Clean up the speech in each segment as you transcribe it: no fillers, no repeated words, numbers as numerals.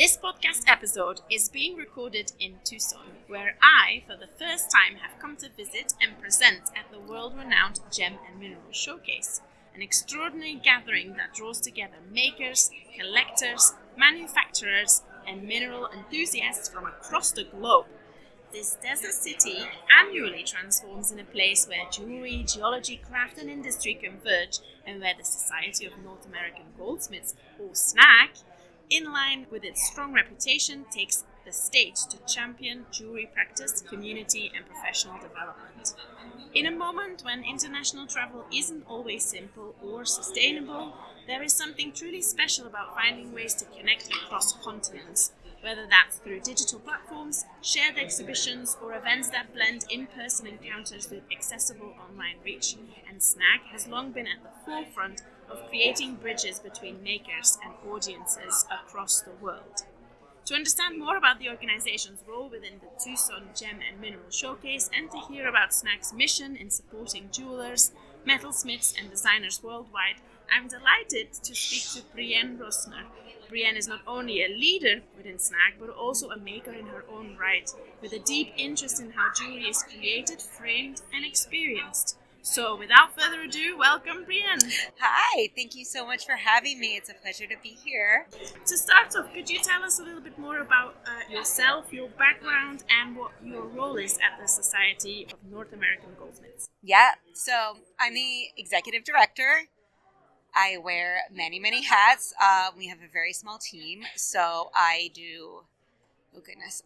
This podcast episode is being recorded in Tucson, where I, for the first time, have come to visit and present at the world-renowned Gem and Mineral Showcase, an extraordinary gathering that draws together makers, collectors, manufacturers, and mineral enthusiasts from across the globe. This desert city annually transforms in a place where jewelry, geology, craft, and industry converge, and where the Society of North American Goldsmiths, or SNAG, in line with its strong reputation, takes the stage to champion jewelry practice, community, and professional development. In a moment when international travel isn't always simple or sustainable, there is something truly special about finding ways to connect across continents, whether that's through digital platforms, shared exhibitions, or events that blend in-person encounters with accessible online reach. And SNAG has long been at the forefront of creating bridges between makers and audiences across the world. To understand more about the organization's role within the Tucson Gem and Mineral Showcase, and to hear about SNAG's mission in supporting jewelers, metalsmiths, and designers worldwide, I'm delighted to speak to Brienne Rosner. Brienne is not only a leader within SNAG, but also a maker in her own right, with a deep interest in how jewelry is created, framed, and experienced. So, without further ado, welcome, Brienne. Hi, thank you so much for having me. It's a pleasure to be here. To start off, could you tell us a little bit more about yourself, your background, and what your role is at the Society of North American Goldsmiths? Yeah, so I'm the executive director. I wear many hats. We have a very small team, so I do, oh goodness,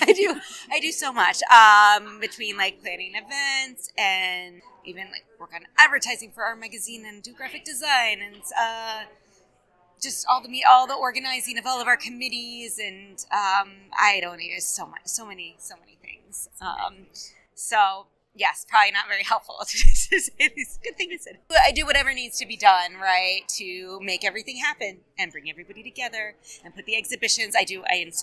I do so much between like planning events and even like work on advertising for our magazine and do graphic design and just all the organizing of all of our committees and I don't know, so many things. So yes, probably not very helpful to say this. Good thing you said. I do whatever needs to be done, right, to make everything happen and bring everybody together and put the exhibitions. I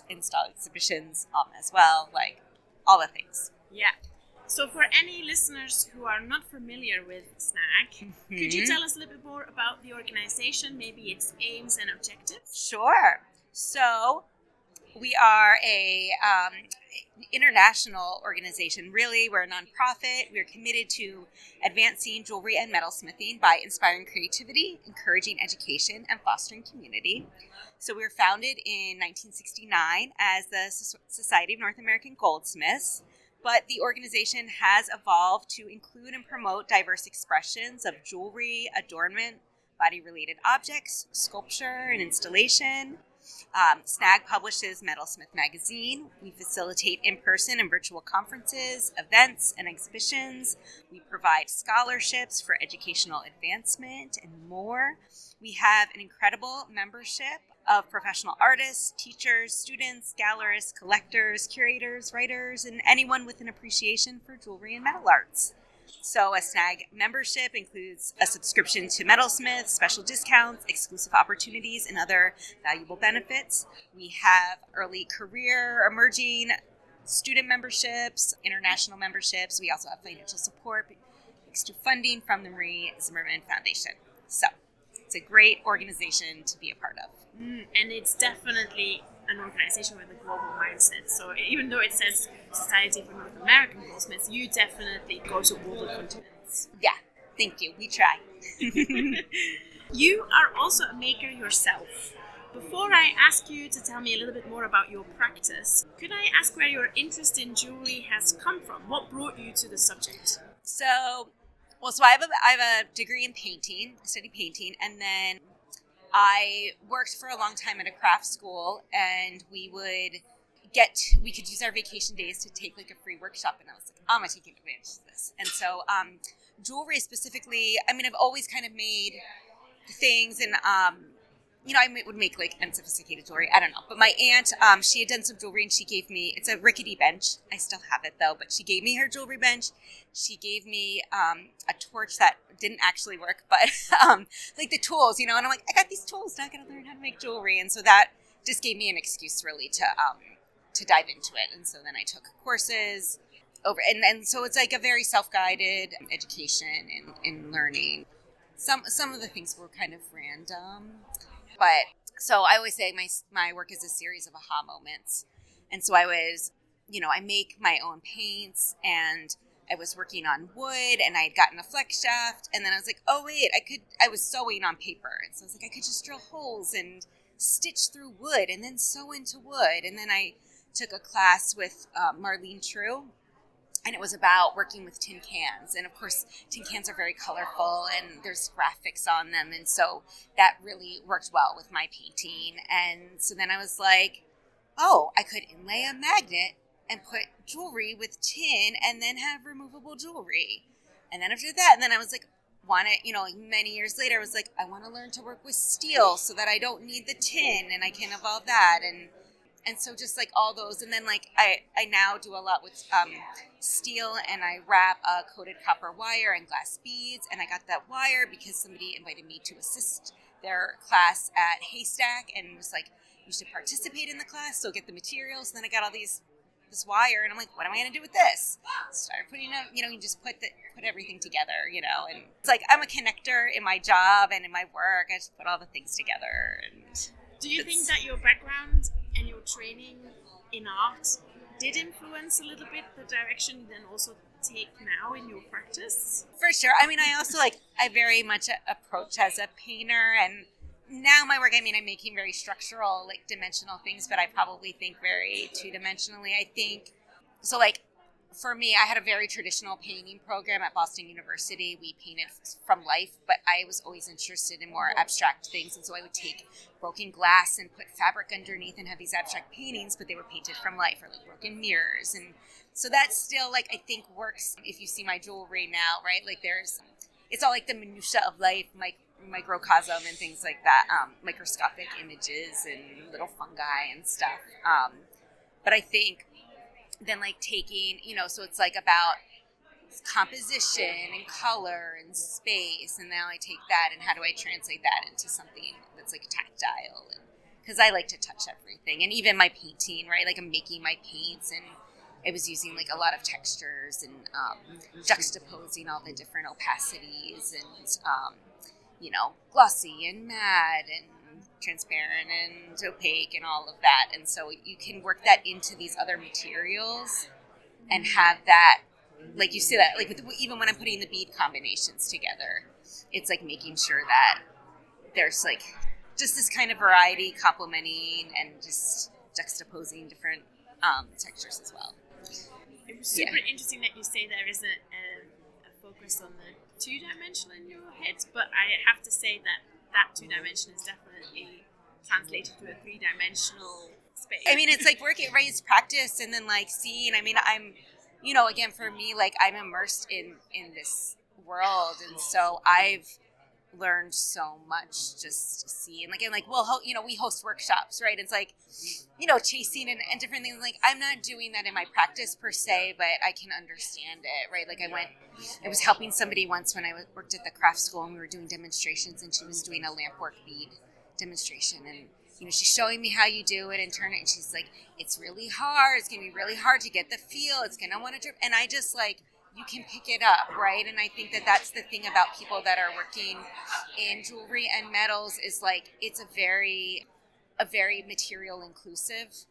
install exhibitions as well, like all the things. Yeah. So for any listeners who are not familiar with SNAG, could you tell us a little bit more about the organization, maybe its aims and objectives? Sure. So we are a international organization. Really, we're a nonprofit. We're committed to advancing jewelry and metalsmithing by inspiring creativity, encouraging education, and fostering community. So we were founded in 1969 as the Society of North American Goldsmiths, but the organization has evolved to include and promote diverse expressions of jewelry, adornment, body-related objects, sculpture, and installation. SNAG publishes Metalsmith Magazine. We facilitate in-person and virtual conferences, events, and exhibitions. We provide scholarships for educational advancement and more. We have an incredible membership of professional artists, teachers, students, gallerists, collectors, curators, writers, and anyone with an appreciation for jewelry and metal arts. So a SNAG membership includes a subscription to Metalsmith, special discounts, exclusive opportunities, and other valuable benefits. We have early career, emerging student memberships, international memberships. We also have financial support thanks to funding from the Marie Zimmerman Foundation. So it's a great organization to be a part of. And it's definitely an organization with a global mindset. So even though it says Society for North American Goldsmiths, you definitely go to all the continents. Yeah, thank you. We try. You are also a maker yourself. Before I ask you to tell me a little bit more about your practice, could I ask where your interest in jewelry has come from? What brought you to the subject? So I have a degree in painting. I studied painting, and then I worked for a long time at a craft school, and we could use our vacation days to take like a free workshop, and I was like, I'm taking advantage of this. And so jewelry specifically, I mean, I've always kind of made things, and I would make like unsophisticated jewelry. I don't know. But my aunt, she had done some jewelry, and she gave me, it's a rickety bench. I still have it though, but she gave me her jewelry bench. She gave me a torch that didn't actually work, but like the tools, and I'm like, I got these tools, now I got to learn how to make jewelry. And so that just gave me an excuse really to dive into it. And so then I took courses over, and so it's like a very self-guided education and learning. Some of the things were kind of random, but So I always say my work is a series of aha moments. And so I was, I make my own paints, and I was working on wood, and I had gotten a flex shaft, and then I was like, oh wait, I was sewing on paper. And so I was like, I could just drill holes and stitch through wood and then sew into wood. And then I took a class with Marlene True, and it was about working with tin cans. And of course, tin cans are very colorful and there's graphics on them. And so that really worked well with my painting. And so then I was like, oh, I could inlay a magnet and put jewelry with tin and then have removable jewelry. And then after that, and then I was like, many years later, I was like, I want to learn to work with steel so that I don't need the tin and I can evolve that. And so just like all those, and then like I now do a lot with steel, and I wrap a coated copper wire and glass beads. And I got that wire because somebody invited me to assist their class at Haystack, and was like, you should participate in the class, so get the materials. And then I got all this wire, and I'm like, what am I going to do with this? Start putting up, you just put everything together, and it's like I'm a connector in my job and in my work. I just put all the things together. And do you think that your background and your training in art did influence a little bit the direction you then also take now in your practice? For sure. I mean, I also I very much approach as a painter, and now my work, I'm making very structural, dimensional things, but I probably think very two-dimensionally. I think, so for me, I had a very traditional painting program at Boston University. We painted from life, but I was always interested in more abstract things. And so I would take broken glass and put fabric underneath and have these abstract paintings, but they were painted from life, or broken mirrors. And so that still, I think works if you see my jewelry now, right? It's all the minutia of life, microcosm and things like that, microscopic images and little fungi and stuff. But I think then taking, so it's about composition and color and space, and now I take that and how do I translate that into something that's tactile, because I like to touch everything. And even my painting, right, I'm making my paints, and I was using a lot of textures and juxtaposing all the different opacities and glossy and matte and transparent and opaque and all of that. And so you can work that into these other materials and have that, you see that, even when I'm putting the bead combinations together, it's making sure that there's just this kind of variety, complementing and just juxtaposing different textures as well. It was super interesting that you say there is a focus on the two-dimensional in your head, but I have to say that two-dimension is definitely translated to a three-dimensional space. It's working, right? It's practice, and then seeing. I'm, again, for me, I'm immersed in this world, and so I've learned so much just seeing. We host workshops, right? It's chasing and different things. I'm not doing that in my practice per se, but I can understand it, right? I was helping somebody once when I worked at the craft school, and we were doing demonstrations, and she was doing a lampwork bead demonstration, and she's showing me how you do it and turn it, and she's like, it's really hard, it's gonna be really hard to get the feel, it's gonna want to drip, and I just you can pick it up, right? And I think that that's the thing about people that are working in jewelry and metals is it's a very material inclusive.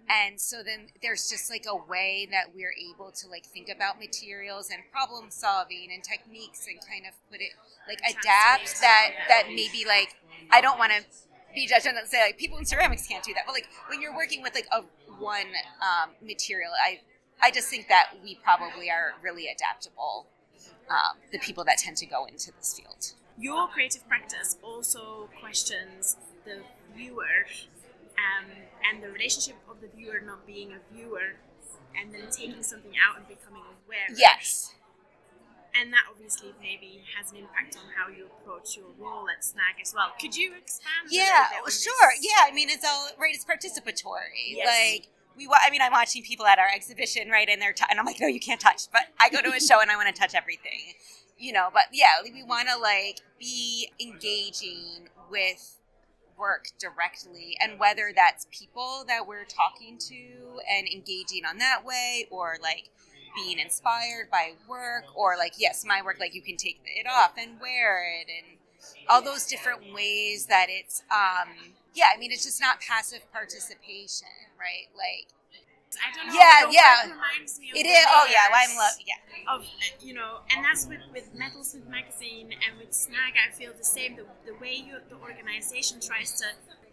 And so then there's just a way that we're able to think about materials and problem solving and techniques and kind of put it adapt that maybe I don't want to be judged and say people in ceramics can't do that, but when you're working with a one material, I just think that we probably are really adaptable, the people that tend to go into this field. Your creative practice also questions the viewer and the relationship of the viewer not being a viewer and then taking something out and becoming aware. Yes. And that obviously maybe has an impact on how you approach your role at SNAG as well. Could you expand? Yeah, sure. Yeah, it's all right. It's participatory. Yes. I'm watching people at our exhibition, right, and and I'm like, no, you can't touch. But I go to a show and I want to touch everything, But yeah, we want to be engaging with work directly, and whether that's people that we're talking to and engaging on that way, or being inspired by work, or yes, my work, you can take it off and wear it, and all those different ways that it's, it's just not passive participation, right? Like, I don't know. Yeah, the yeah. work reminds me of it the is. Oh yeah, layers I'm love. Yeah, of and that's with Metalsmith magazine and with Snag. I feel the same. The way the organization tries to,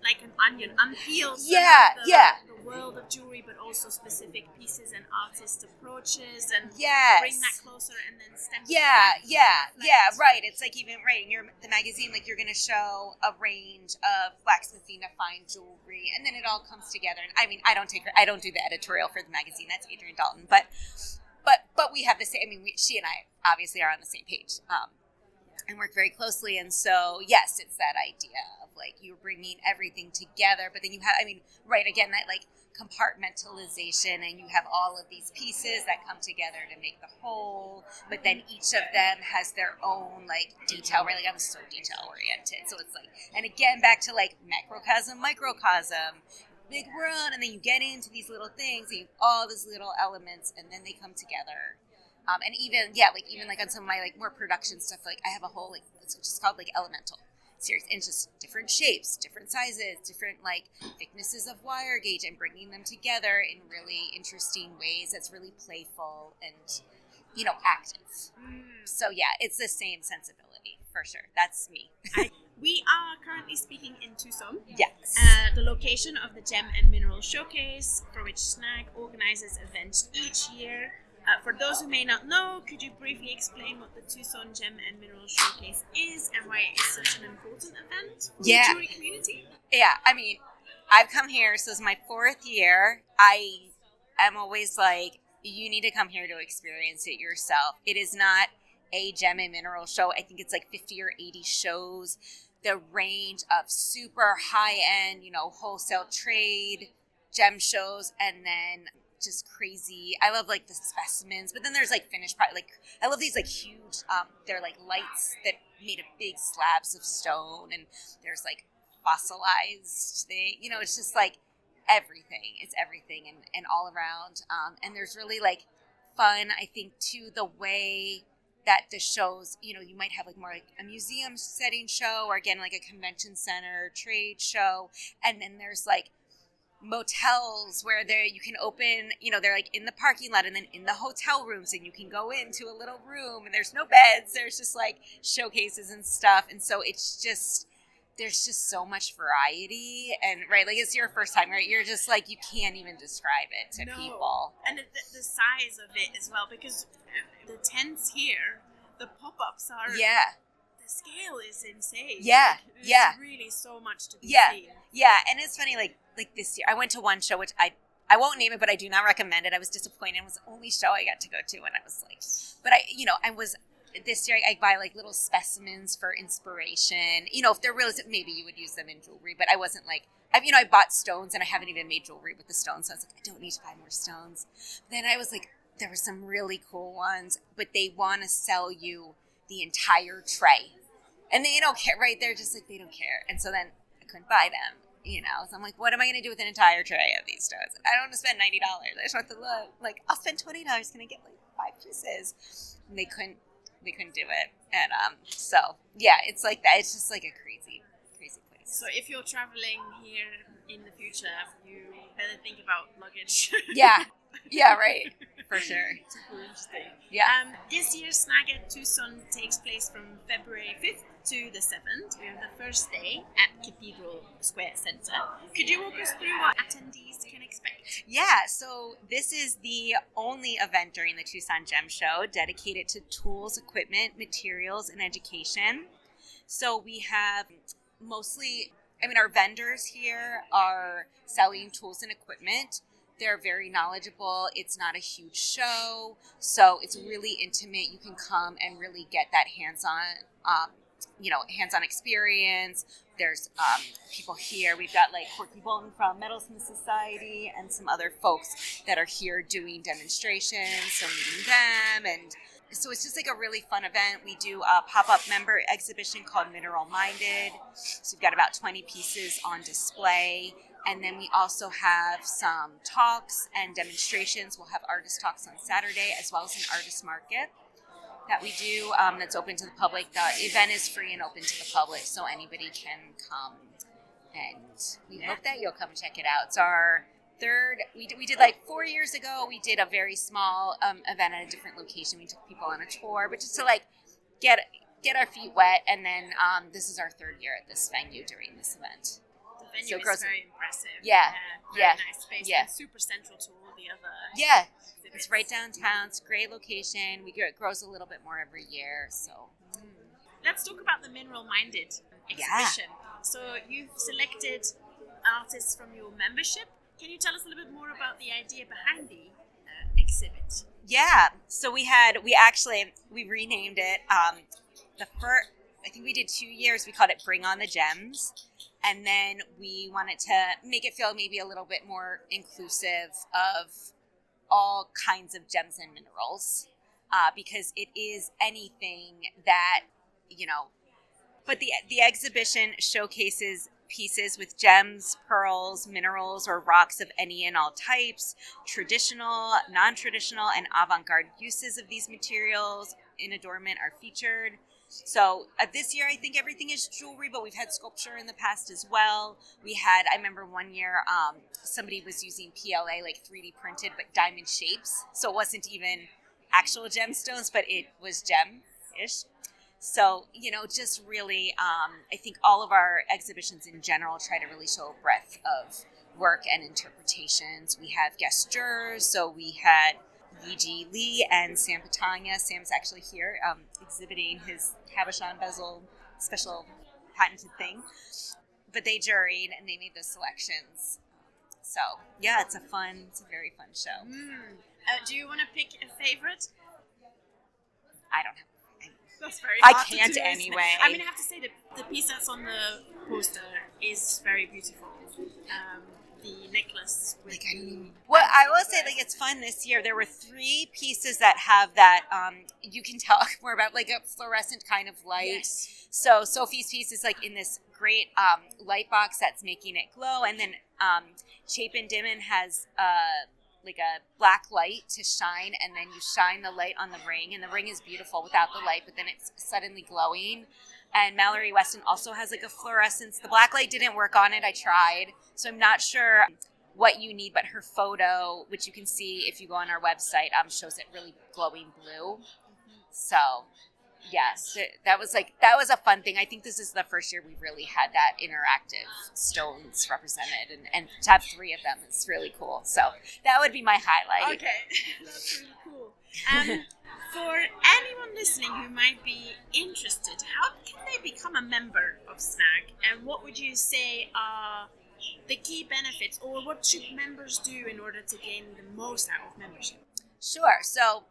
like an onion, unpeel the world of jewelry, but also specific pieces and artist approaches, and bring that closer, and then step. Right. It's like even right in the magazine, like you're going to show a range of blacksmithing to fine jewelry, and then it all comes together. And I mean, I don't do the editorial for the magazine. That's Adrienne Dalton, but we have the same. I mean, she and I obviously are on the same page. And work very closely. And so, yes, it's that idea of like you're bringing everything together, but then you have, again, that like compartmentalization, and you have all of these pieces that come together to make the whole, but then each of them has their own like detail, right? Like I'm so detail oriented. So it's like, and again, back to like macrocosm, microcosm, big run, and then you get into these little things, and you have all these little elements, and then they come together. And even on some of my like more production stuff, like I have a whole like it's just called like elemental series, and it's just different shapes, different sizes, different like thicknesses of wire gauge, and bringing them together in really interesting ways. That's really playful and active. So yeah, it's the same sensibility for sure. That's me. We are currently speaking in Tucson. Yes. The location of the Gem and Mineral Showcase, for which SNAG organizes events each year. For those who may not know, could you briefly explain what the Tucson Gem and Mineral Showcase is and why it is such an important event for the jewelry community? Yeah, I mean, I've come here, so it's my 4th year. I am always like, you need to come here to experience it yourself. It is not a gem and mineral show. I think it's like 50 or 80 shows. The range of super high-end, wholesale trade gem shows, and then just crazy. I love like the specimens, but then there's like finished product. Like I love these like huge. They're like lights that made of big slabs of stone, and there's like fossilized thing. It's just like everything. It's everything and all around. And there's really like fun. I think too the way that the shows. You might have like more like a museum setting show, or again like a convention center trade show, and then there's like motels where you can open, they're like in the parking lot and then in the hotel rooms, and you can go into a little room and there's no beds, there's just like showcases and stuff. And so it's just, there's just so much variety, and right, like it's your first time, right? You're just like, you can't even describe it to people. And the size of it as well, because the tents here, the pop-ups are the scale is insane. There's really so much to be seen. And it's funny, like this year I went to one show which I won't name it, but I do not recommend it. I was disappointed. It was the only show I got to go to, and I was like, but I was this year I buy like little specimens for inspiration. If they're realistic, maybe you would use them in jewelry, but I wasn't like I bought stones, and I haven't even made jewelry with the stones, so I was like, I don't need to buy more stones. Then I was like, there were some really cool ones, but they want to sell you the entire tray. And they don't care, right? They're just like, they don't care. And so then I couldn't buy them, So I'm like, what am I going to do with an entire tray of these stones? I don't want to spend $90. I just want to look. Like, I'll spend $20. Can I get like 5 pieces? And they couldn't do it. And so, yeah, it's like that. It's just like a crazy, crazy place. So if you're traveling here in the future, you better think about luggage. Yeah, right. For sure. Super interesting. Yeah. This year's SNAG Tucson takes place from February 5th to the 7th. We have the first day at Cathedral Square Center. Could you walk us through what attendees can expect? Yeah, so this is the only event during the Tucson Gem Show dedicated to tools, equipment, materials, and education. So we have mostly, our vendors here are selling tools and equipment. They're very knowledgeable. It's not a huge show, so it's really intimate. You can come and really get that hands-on experience. There's people here. We've got like Corky Bolton from Metalsmith Society and some other folks that are here doing demonstrations, so meeting them. And so it's just like a really fun event. We do a pop-up member exhibition called Mineral Minded. So we've got about 20 pieces on display. And then we also have some talks and demonstrations. We'll have artist talks on Saturday, as well as an artist market. that we do that's open to the public. The event is free and open to the public, so anybody can come, and we hope that you'll come check it out. It's our third. We did like 4 years ago. We did a very small event at a different location. We took people on a tour, but just to like get our feet wet, and then this is our third year at this venue during this event. The venue is very impressive. Yeah. Very nice space. Yeah. And super central to all the other exhibits. It's right downtown. It's a great location. It grows a little bit more every year. So let's talk about the Mineral Minded exhibition. So you've selected artists from your membership. Can you tell us a little bit more about the idea behind the exhibit? Yeah. So we renamed it. I think we did 2 years. We called it Bring on the Gems. And then we wanted to make it feel maybe a little bit more inclusive of all kinds of gems and minerals, because it is anything that, but the exhibition showcases pieces with gems, pearls, minerals, or rocks of any and all types, traditional, non-traditional, and avant-garde uses of these materials in adornment are featured. So this year, I think everything is jewelry, but we've had sculpture in the past as well. I remember one year, somebody was using PLA, like 3D printed, but diamond shapes. So it wasn't even actual gemstones, but it was gem-ish. So, just really, I think all of our exhibitions in general try to really show a breadth of work and interpretations. We have guest jurors, so we had E.G. Lee and Sam Patania. Sam's actually here exhibiting his cabochon bezel special patented thing. But they juried and they made the selections. So, yeah, it's a very fun show. Do you want to pick a favorite? I don't have. That's very I hard can't to do, anyway. I mean, I have to say that the piece that's on the poster is very beautiful. The necklace with Well, I will say, it's fun this year. There were 3 pieces that have that, you can tell more about, like a fluorescent kind of light. Yes. So Sophie's piece is like in this great light box that's making it glow. And then Chapin Dimon has like a black light to shine, and then you shine the light on the ring, and the ring is beautiful without the light, but then it's suddenly glowing. And Mallory Weston also has like a fluorescence. The black light didn't work on it. I tried. So I'm not sure what you need, but her photo, which you can see if you go on our website, shows it really glowing blue. So yes, that was a fun thing. I think this is the first year we've really had that interactive stones represented, and to have 3 of them is really cool. So that would be my highlight. Okay, that's really cool. For anyone listening who might be interested, how can they become a member of SNAG? And what would you say are the key benefits, or what should members do in order to gain the most out of membership? Sure. So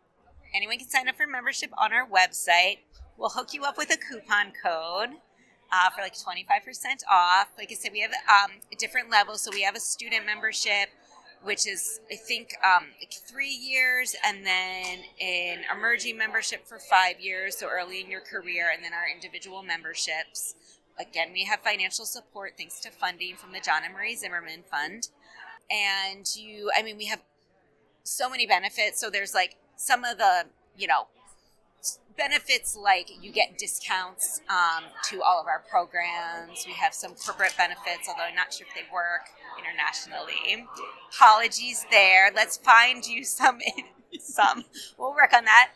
anyone can sign up for membership on our website. We'll hook you up with a coupon code for like 25% off. Like I said, we have different levels. So we have a student membership, which is, I think, like 3 years, and then an emerging membership for 5 years, so early in your career, and then our individual memberships. Again, we have financial support thanks to funding from the John and Marie Zimmerman Fund. And we have so many benefits. So there's like some of the, benefits, like you get discounts to all of our programs. We have some corporate benefits, although I'm not sure if they work internationally. Apologies there. Let's find you some. We'll work on that.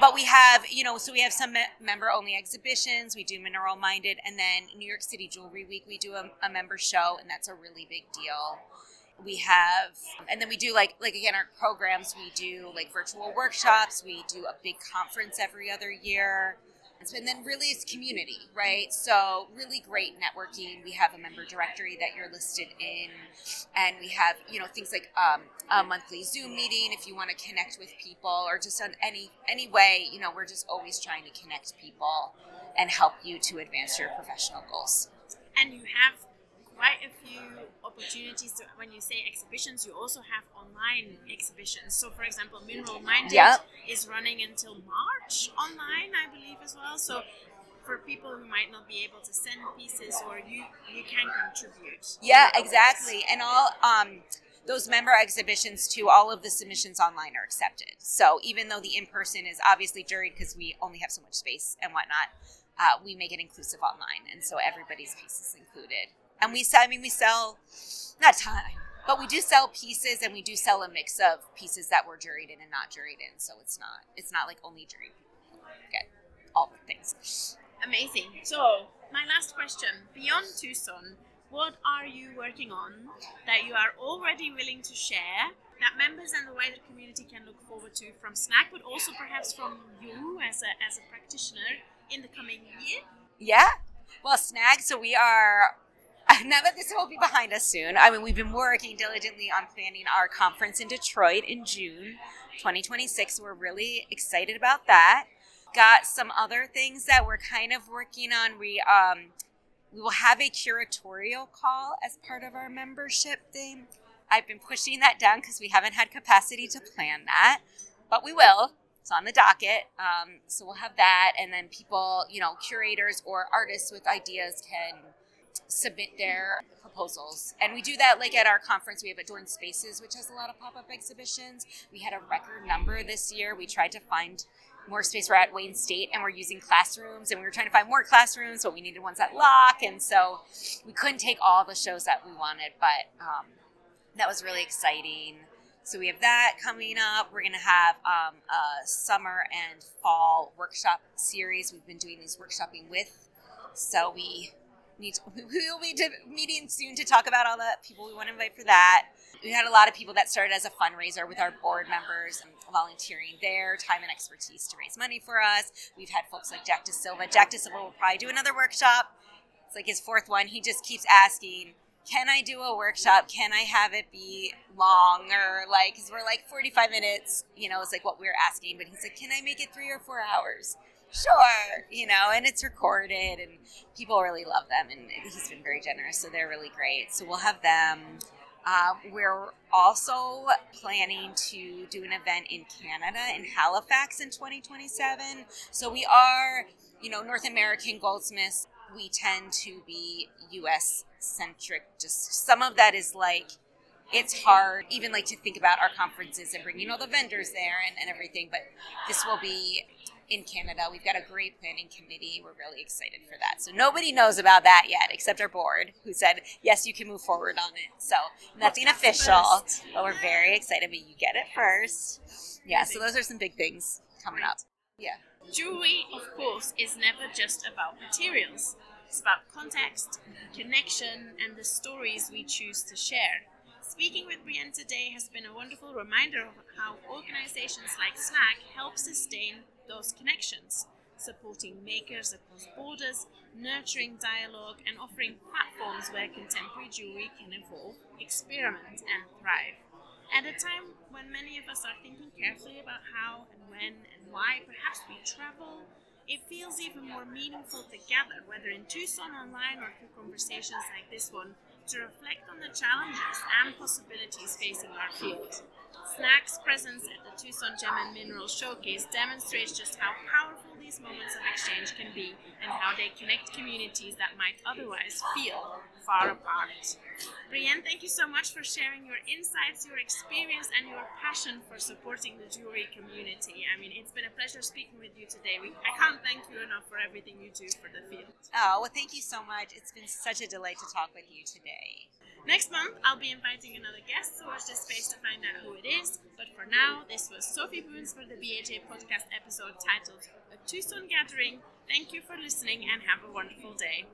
But we have, so we have some member-only exhibitions. We do Mineral Minded, and then New York City Jewelry Week, we do a member show, and that's a really big deal. We have, and then we do like again, our programs, we do like virtual workshops. We do a big conference every other year. And then really it's community, right? So really great networking. We have a member directory that you're listed in. And we have, things like a monthly Zoom meeting if you want to connect with people, or just on any way, we're just always trying to connect people and help you to advance your professional goals. And you have quite a few opportunities. So when you say exhibitions, you also have online exhibitions. So for example, Mineral Minded is running until March online, I believe, as well. So for people who might not be able to send pieces, or you can contribute. Yeah, exactly. And all those member exhibitions too, all of the submissions online are accepted. So even though the in-person is obviously juried because we only have so much space and whatnot, we make it inclusive online. And so everybody's piece is included. And we sell, not a ton, but we do sell pieces, and we do sell a mix of pieces that were juried in and not juried in. So it's not like only juried people get all the things. Amazing. So my last question, beyond Tucson, what are you working on that you are already willing to share that members and the wider community can look forward to from SNAG, but also perhaps from you as a practitioner in the coming year? Yeah. Well, SNAG, so we are, now that this will be behind us soon, I mean, we've been working diligently on planning our conference in Detroit in June 2026. We're really excited about that. Got some other things that we're kind of working on. We will have a curatorial call as part of our membership thing. I've been pushing that down because we haven't had capacity to plan that, but we will. It's on the docket. So we'll have that, and then people, curators or artists with ideas can submit their proposals. And we do that like at our conference. We have Adorned Spaces, which has a lot of pop-up exhibitions. We had a record number this year. We tried to find more space. We're at Wayne State, and we're using classrooms, and we were trying to find more classrooms, but we needed ones that lock, and so we couldn't take all the shows that we wanted, but that was really exciting. So we have that coming up. We're going to have a summer and fall workshop series. We've been doing these workshopping with, so we will be meeting soon to talk about all the people we want to invite for that. We had a lot of people that started as a fundraiser with our board members and volunteering their time and expertise to raise money for us. We've had folks like Jack DeSilva. Jack DeSilva will probably do another workshop. It's like his fourth one. He just keeps asking, can I do a workshop? Can I have it be long? Or because we're 45 minutes, is like what we're asking. But he's like, can I make it 3 or 4 hours? Sure, and it's recorded, and people really love them, and he's been very generous, so they're really great. So we'll have them. We're also planning to do an event in Canada, in Halifax in 2027. So we are, North American Goldsmiths, we tend to be U.S. centric. Just some of that is it's hard even to think about our conferences and bringing all the vendors there and everything, but this will be in Canada. We've got a great planning committee. We're really excited for that. So nobody knows about that yet except our board, who said, yes, you can move forward on it. So nothing official, but we're very excited, but you get it first. Yeah, so those are some big things coming up. Yeah. Jewelry, of course, is never just about materials. It's about context, connection, and the stories we choose to share. Speaking with Brienne today has been a wonderful reminder of how organizations like SNAG help sustain those connections, supporting makers across borders, nurturing dialogue, and offering platforms where contemporary jewelry can evolve, experiment, and thrive. At a time when many of us are thinking carefully about how and when and why perhaps we travel, it feels even more meaningful to gather, whether in Tucson online or through conversations like this one, to reflect on the challenges and possibilities facing our field. SNAG's presence at the Tucson Gem and Mineral Showcase demonstrates just how powerful these moments of exchange can be and how they connect communities that might otherwise feel far apart. Brienne, thank you so much for sharing your insights, your experience, and your passion for supporting the jewelry community. I mean, it's been a pleasure speaking with you today. I can't thank you enough for everything you do for the field. Oh, well, thank you so much. It's been such a delight to talk with you today. Next month, I'll be inviting another guest to watch this space to find out who it is. But for now, this was Sophie Boons for the BHA podcast episode titled A Tucson Gathering. Thank you for listening and have a wonderful day.